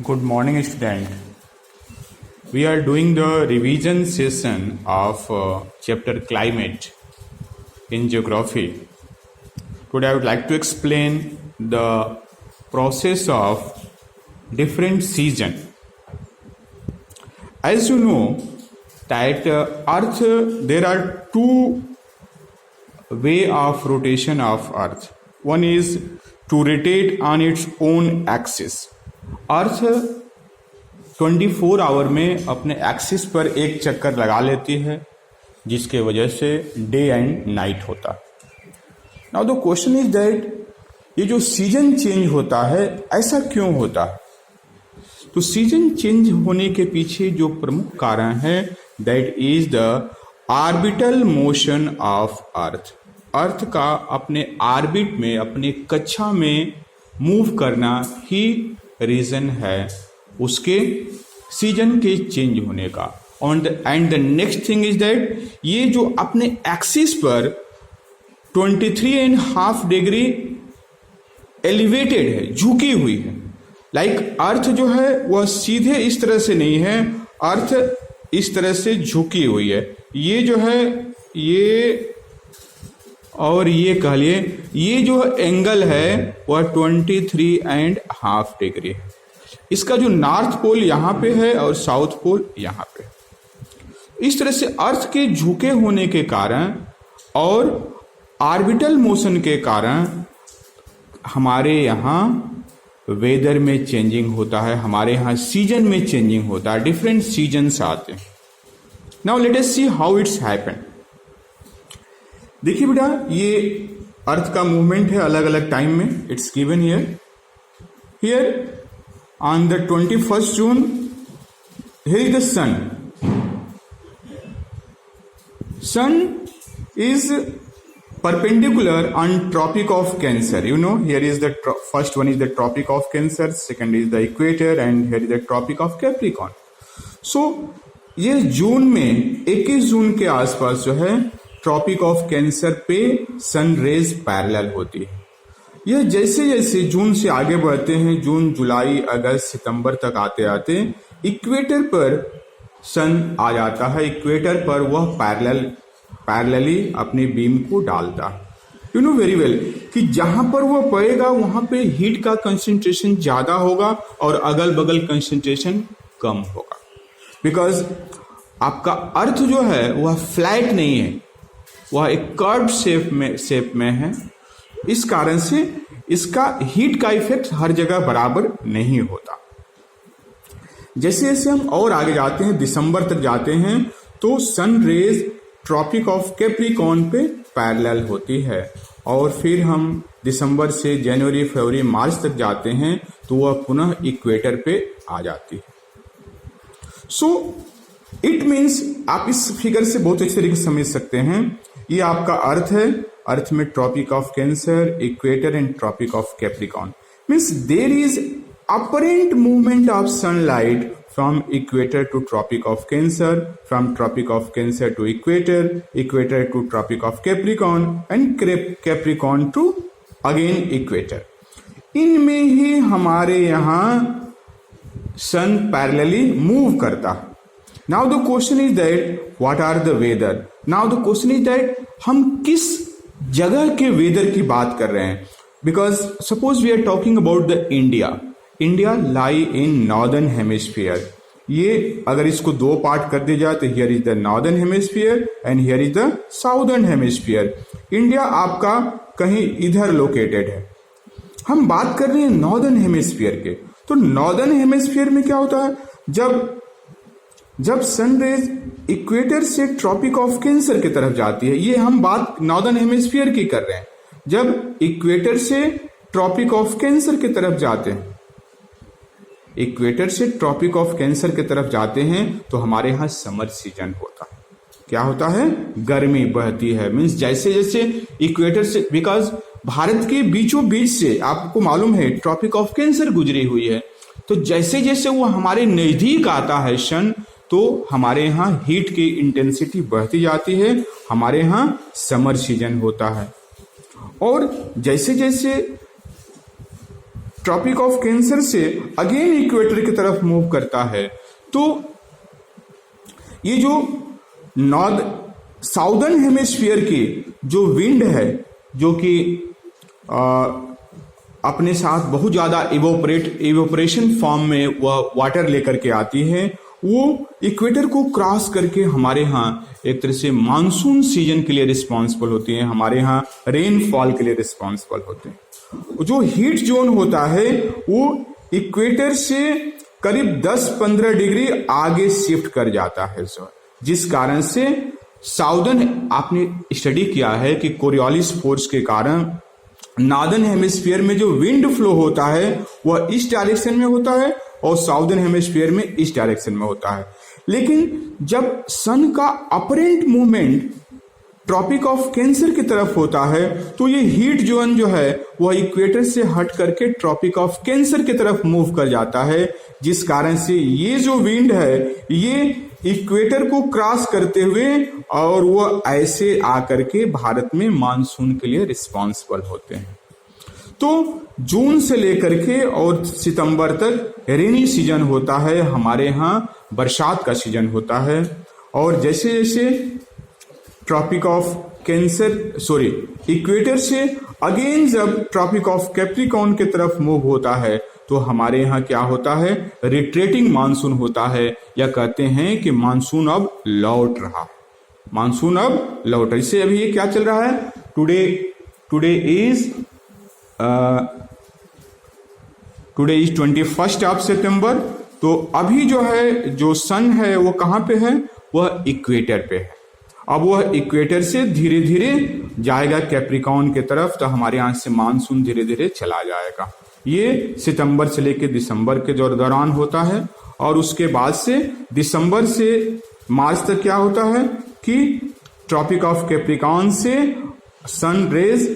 Good morning, student. We are doing the revision session of chapter climate in geography. Today, I would like to explain the process of different season. As you know, that Earth, there are two way of rotation of Earth. One is to rotate on its own axis. Earth 24 hour में अपने axis पर एक चक्कर लगा लेती है, जिसके वजह से डे एंड नाइट होता है। Now the question is that ये जो सीजन चेंज होता है ऐसा क्यों होता है? तो सीजन चेंज होने के पीछे जो प्रमुख कारण है that is the orbital motion of earth. Earth का अपने ऑर्बिट में, अपने कक्षा में मूव करना ही रीजन है उसके सीजन के चेंज होने का। And the next thing is that ये जो अपने एक्सिस पर 23.5 डिग्री एलिवेटेड है, झुकी हुई है। लाइक अर्थ जो है वह सीधे इस तरह से नहीं है, अर्थ इस तरह से झुकी हुई है। ये जो है ये और ये कह लिए ये जो एंगल है वह 23.5 डिग्री है। इसका जो नॉर्थ पोल यहाँ पे है और साउथ पोल यहाँ पे। इस तरह से अर्थ के झुके होने के कारण और ऑर्बिटल मोशन के कारण हमारे यहाँ वेदर में चेंजिंग होता है, हमारे यहाँ सीजन में चेंजिंग होता है, डिफरेंट सीजन्स आते हैं। Now let us see how it's happen. देखिए बेटा, ये अर्थ का मूवमेंट है अलग अलग टाइम में। It's given here on the 21st June here is the sun is perpendicular on Tropic of Cancer. You know, here is the first one is the Tropic of Cancer, second is the equator, and here is the Tropic of Capricorn. So ये जून में 21 जून के आसपास जो है tropic of cancer पे sun rays parallel होती है। यह जैसे जैसे जून से आगे बढ़ते हैं, जून, जुलाई, अगस्त, सितंबर तक आते आते इक्वेटर पर सन आ जाता है। इक्वेटर पर वह पैरेलली अपनी बीम को डालता है। यू नो वेरी वेल कि जहां पर वह पड़ेगा वहां पे हीट का कंसंट्रेशन ज्यादा होगा और अगल बगल कंसंट्रेशन कम होगा। बिकॉज आपका अर्थ जो है वह फ्लैट नहीं है, वह एक कर्व शेप में है। इस कारण से इसका हीट का इफेक्ट हर जगह बराबर नहीं होता। जैसे जैसे हम और आगे जाते हैं, दिसंबर तक जाते हैं, तो sun rays tropic of Capricorn पे पैरेलल होती है। और फिर हम दिसंबर से जनवरी, फरवरी, मार्च तक जाते हैं तो वह पुनः इक्वेटर पे आ जाती है। सो इट मीन्स आप इस फिगर से बहुत अच्छे तरीके से समझ सकते हैं। ये आपका अर्थ है, अर्थ में tropic of Cancer, equator and tropic of Capricorn. Means there is apparent movement of sunlight from equator to tropic of Cancer, from tropic of Cancer to equator, equator to tropic of Capricorn and Capricorn to again equator. इनमें ही हमारे यहाँ सन parallelly move करता है। Now the question is that what are the weather? Now the question is that हम किस जगह के वेदर की बात कर रहे हैं? Because suppose we are talking about the India. India lie in northern hemisphere. ये अगर इसको दो पार्ट कर दिया जाए तो here is the northern hemisphere and here is the southern hemisphere. India आपका कहीं इधर लोकेटेड है। हम बात कर रहे हैं नॉर्दर्न हेमिस्फीयर के। तो नॉर्दर्न हेमिस्फीयर में क्या होता है? जब सनरेज इक्वेटर से ट्रॉपिक ऑफ कैंसर की तरफ जाती है, ये हम बात नॉर्दर्न हेमिस्फीयर की कर रहे हैं। जब इक्वेटर से ट्रॉपिक ऑफ कैंसर की तरफ जाते हैं, इक्वेटर से ट्रॉपिक ऑफ कैंसर की तरफ जाते हैं तो हमारे यहाँ समर सीजन होता है। क्या होता है? गर्मी बहती है। मीन्स जैसे जैसे इक्वेटर से, बिकॉज भारत के बीचों बीच से आपको मालूम है ट्रॉपिक ऑफ कैंसर गुजरी हुई है, तो जैसे जैसे वो हमारे नजदीक आता है सन, तो हमारे यहाँ हीट की इंटेंसिटी बढ़ती जाती है, हमारे यहाँ समर सीजन होता है। और जैसे जैसे ट्रॉपिक ऑफ कैंसर से अगेन इक्वेटर की तरफ मूव करता है। तो ये जो नॉर्थ साउदर्न हेमिस्फीयर की जो विंड है, जो कि अपने साथ बहुत ज़्यादा इवोपरेशन फॉर्म में वह वाटर लेकर के आती है, वो इक्वेटर को क्रॉस करके हमारे यहाँ एक तरह से मानसून सीजन के लिए रिस्पॉन्सिबल होती हैं, हमारे यहाँ रेनफॉल के लिए रिस्पॉन्सिबल होते हैं। जो हीट जोन होता है वो इक्वेटर से करीब 10-15 डिग्री आगे शिफ्ट कर जाता है, जिस कारण से साउदर्न, आपने स्टडी किया है कि कोरियोलिस फोर्स के कारण नॉर्दर्न हेमिस्फीयर में जो विंड फ्लो होता है वह इस डायरेक्शन में होता है और साउदर्न हेमिस्फीयर में इस डायरेक्शन में होता है। लेकिन जब सन का apparent movement tropic of Cancer की तरफ होता है तो ये हीट जोन जो है वह इक्वेटर से हट करके ट्रॉपिक ऑफ कैंसर की तरफ मूव कर जाता है, जिस कारण से ये जो विंड है ये इक्वेटर को क्रॉस करते हुए और वो ऐसे आकर के भारत में मानसून के लिए रिस्पॉन्सिबल होते हैं। तो जून से लेकर के और सितंबर तक रेनी सीजन होता है, हमारे यहाँ बरसात का सीजन होता है। और जैसे जैसे ट्रॉपिक ऑफ कैंसर इक्वेटर से अगेन जब ट्रॉपिक ऑफ कैप्रिकॉर्न की तरफ मूव होता है तो हमारे यहाँ क्या होता है, रिट्रेटिंग मानसून होता है, या कहते हैं कि मानसून अब लौट रहा, मानसून अब लौट रहा। इससे अभी ये क्या चल रहा है, टुडे इज 21 ऑफ सितंबर। तो अभी जो है जो सन है वो कहाँ पे है, वह इक्वेटर पे है। अब वह इक्वेटर से धीरे धीरे जाएगा कैप्रिकॉर्न की तरफ, तो हमारे यहाँ से मानसून धीरे धीरे चला जाएगा। ये सितंबर से लेकर दिसंबर के दौरान होता है, और उसके बाद से दिसंबर से मार्च तक क्या होता है कि ट्रॉपिक ऑफ कैप्रिकॉर्न से सन रेज